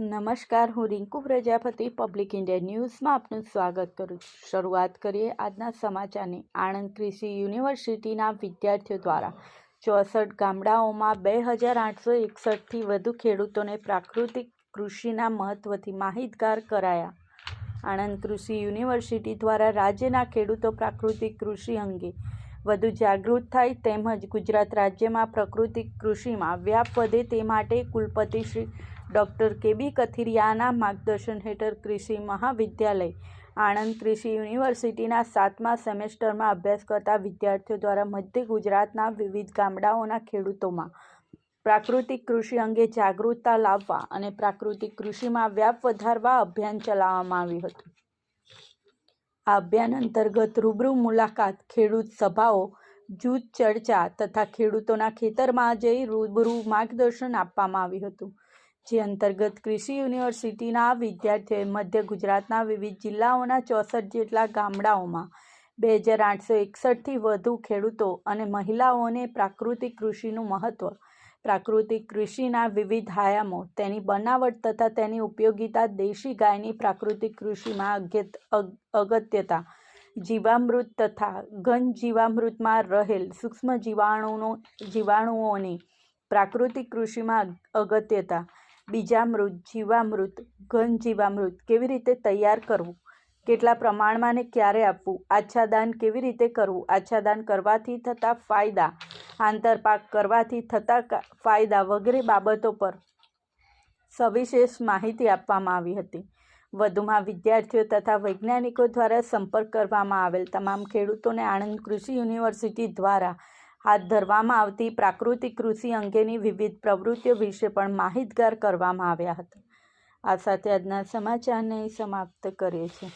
નમસ્કાર, હું Rinku Prajapati public India ન્યૂઝમાં આપનું સ્વાગત કરું છું. શરૂઆત કરીએ આજના સમાચારની. આણંદ કૃષિ યુનિવર્સિટીના વિદ્યાર્થીઓ દ્વારા 64 ગામડાઓમાં 2861થી વધુ ખેડૂતોને પ્રાકૃતિક કૃષિના મહત્વથી માહિતગાર કરાયા. આણંદ કૃષિ યુનિવર્સિટી દ્વારા રાજ્યના ખેડૂતો પ્રાકૃતિક કૃષિ અંગે વધુ જાગૃત થાય તેમજ ગુજરાત રાજ્યમાં પ્રાકૃતિક કૃષિમાં વ્યાપ વધે તે માટે કુલપતિ શ્રી ડૉક્ટર કે.બી. કથિરિયાના માર્ગદર્શન હેઠળ કૃષિ મહાવિદ્યાલય આણંદ કૃષિ યુનિવર્સિટીના 7મા સેમેસ્ટરમાં અભ્યાસ કરતા વિદ્યાર્થીઓ દ્વારા મધ્ય ગુજરાતના વિવિધ ગામડાઓના ખેડૂતોમાં પ્રાકૃતિક કૃષિ અંગે જાગૃતતા લાવવા અને પ્રાકૃતિક કૃષિમાં વ્યાપ વધારવા અભિયાન ચલાવવામાં આવ્યું હતું. આ અભિયાન અંતર્ગત રૂબરૂ મુલાકાત, ખેડૂત સભાઓ, જૂથ ચર્ચા તથા ખેડૂતોના ખેતરમાં જઈ રૂબરૂ માર્ગદર્શન આપવામાં આવ્યું હતું. જે અંતર્ગત કૃષિ યુનિવર્સિટીના વિદ્યાર્થીઓએ મધ્ય ગુજરાતના વિવિધ જિલ્લાઓના 64 જેટલા ગામડાઓમાં 2861થી વધુ ખેડૂતો અને મહિલાઓને પ્રાકૃતિક કૃષિનું મહત્વ, પ્રાકૃતિક કૃષિના વિવિધ આયામો, તેની બનાવટ તથા તેની ઉપયોગિતા, દેશી ગાયની પ્રાકૃતિક કૃષિમાં અગત્યતા, જીવામૃત તથા ઘન જીવામૃતમાં રહેલ સૂક્ષ્મ જીવાણુઓની પ્રાકૃતિક કૃષિમાં અગત્યતા, બીજામૃત, જીવામૃત, ઘન જીવામૃત કેવી રીતે તૈયાર કરવું, કેટલા પ્રમાણમાં ને ક્યારે આપવું, આચ્છાદન કેવી રીતે કરવું, આચ્છાદન કરવાથી થતા ફાયદા, આંતરપાક કરવાથી થતા ફાયદા વગેરે બાબતો પર સવિશેષ માહિતી આપવામાં આવી હતી. વધુમાં વિદ્યાર્થીઓ તથા વૈજ્ઞાનિકો દ્વારા સંપર્ક કરવામાં આવેલ તમામ ખેડૂતોને આણંદ કૃષિ યુનિવર્સિટી દ્વારા હાથ ધરવામાં આવતી પ્રાકૃતિક કૃષિ અંગેની વિવિધ પ્રવૃત્તિઓ વિશે પણ માહિતગાર કરવામાં આવ્યા હતા. આ સાથે આજના સમાચારને સમાપ્ત કરીએ છીએ.